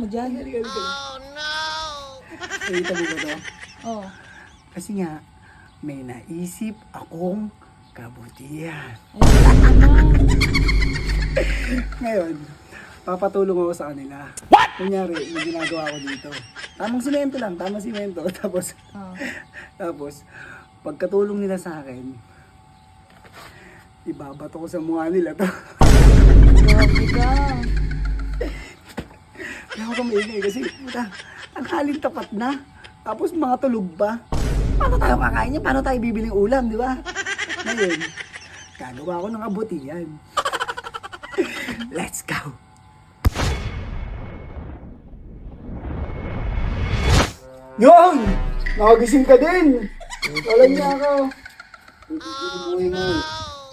dyan. Nakita mo ba to? Oh. Kasi nga, may naisip akong kabutihan. Ayun naman. Ngayon, papatulong ako sa kanila. What? Kunyari, yung ginagawa ko dito. Tamang simento lang, tamang simento. Tapos, Oh. tapos, pagkatulong nila sa akin, ibabato ko sa mukha nila to. Grabe ka. Kaya ako maingay kasi, puta, ang haling tapat na. Tapos mga tulog pa. Paano tayo kakain niya? Paano tayo bibiling ulam, di ba? Ngayon, gagawa ko ng kabutihan. Let's go! Yun! Nakagising ka din! Wala niya ako. Buhay mo.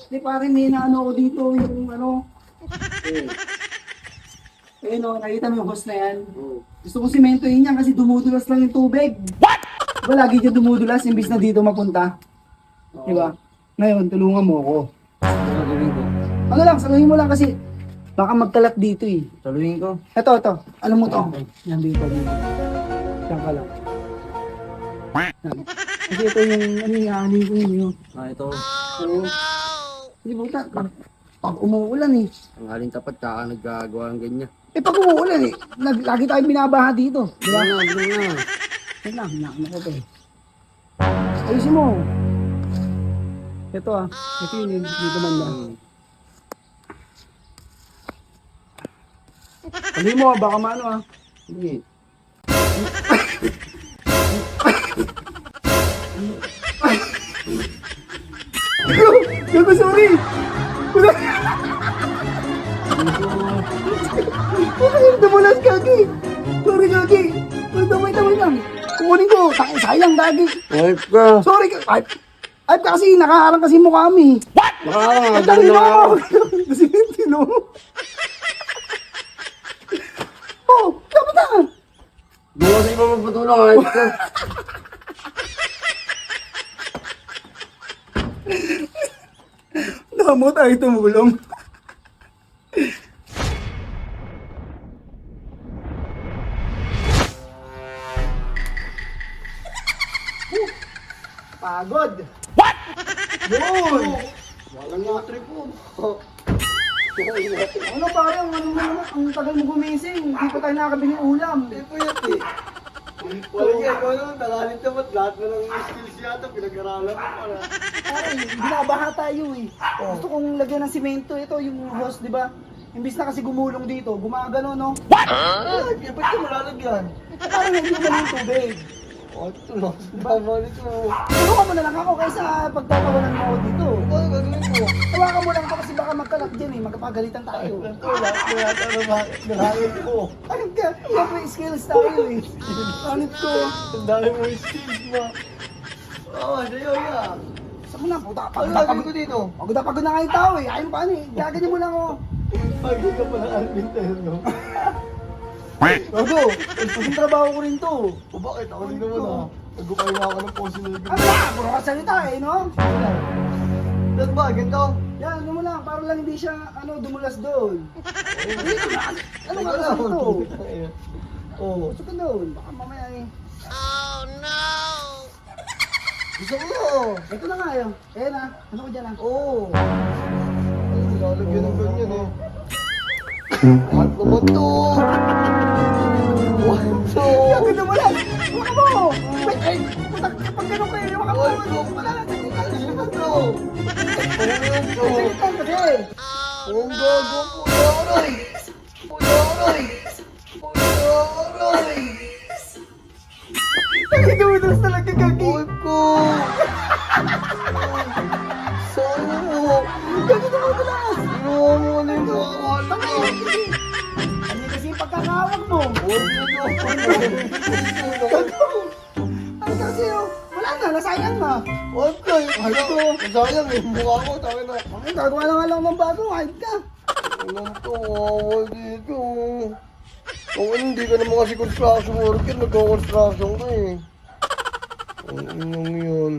Hindi pare, may inaano ko dito, yung ano. Eh no, nakita mo yung hose na yan? Gusto ko simentohin yan kasi dumudulas lang yung tubig. What? Diba lagi dyan dumudulas imbis na dito mapunta? Diba? Ngayon, tulungan mo ako. Gagawin ko. Ano lang, saluhin mo lang kasi baka magkalat dito eh. Saluhin ko. Ito. Alam mo to? Yan dito. Yan ka lang. Yan. Kasi ito yung ano yung ani ko yun. Ito. Oo. Hindi buta. Pag umuulan eh. Ang haling tapat ka naggagawa ng ganyan. Eh pag umuulan eh, lagi tayong binabaha dito. Di ba? Ano na. Wait lang, hinakamay ko to eh. Ayusin mo. Ito ah. Ito yun, dito man lang. Sabi mo, baka maano ah. Hindi. Gago, sorry! Okay, dumulas, Gagi! Sorry, Gagi! Wait lang. Kukunin ko. Sayang, Gagi. Wife ka. Sorry, ay kasi nakaharang kasi mukha kami. What? Baka Ang dami mo! Kasi tino. Oh, dapat na! Bukas sa iba magpatulong. Wife ka. Namo tayo tumulong. Pagod. What? Yun. Walang nga trip po. Ano pare, ang tagal mo gumising. Hindi pa tayo nakakabili ulam. Hindi po yan eh. Walang nga ikaw naman. Talalit naman. Lahat mo ng skills yata. Pinag-aralan mo para. Pare, binabaha tayo eh. Gusto kong lagyan ng simento. Ito yung hose, di ba? Imbis na kasi gumulong dito, gumagano, no? What? Ba't ka malalagyan? Parang hindi mo yung tubig. Oh, ito lang. Tama nito. Tulungan mo na lang ako kaysa pagtatawanan mo ako dito. Ano gagawin mo? Tawakan mo lang ako kasi baka magkalat dyan eh, magkapagalitan tayo. Ito, lahat mo yata nahangin ko. Ayun ka, yung may skills tayo eh. Anit ko. Ang dami mo yung skills mo. Oo, sa'yo yan. Saan mo na, puta, Ano gagawin ko dito? pagod na nga yung tao eh. Ayun paano eh, gaganyan mo lang ako. Pagod ka pala carpenter, no? Gago, yung trabaho ko rin to. O bakit? Ako din naman ah. Nagkukay nga ako ng posi na Ano na, puro ka salita eh, no? Dad ba? Ganito? Yan, ano mo lang, para lang hindi siya, dumulas doon. Dito na, ano nga lang ito? Oo. Gusto ko doon, baka mamaya eh. Gusto ko! Ito na nga yun. Ayan na, ano ko dyan ah. Oo. Ay, nilalagyan ng ganyan eh. At naman to! What to? Gago na wala! Waka mo! Wait, ay! Pag gano'n ko eh, waka mo! Wala lang, hindi ka lang siya to! Salitan kasi! Ang gago po yaray! Po yaray! Po yaray! Nagdudulas talaga Gagi! Wife ko! Sana mo! Gagi dumudulas! Ginawa mo ano yung nakakala ka! Ano kasi yung pagkakawag mo? Wife ko na! Gago! Ano kasi oh? Wala na, nasayang na! Wife ko! Wife ko! Masayang eh! Mukha ko! Tawin na! Okay, gagawa na nga lang ng bago, hide ka! Alam to, awal dito. Kung hindi ka naman kasi construction worker, nagko-construction ka eh. Ang inang yun.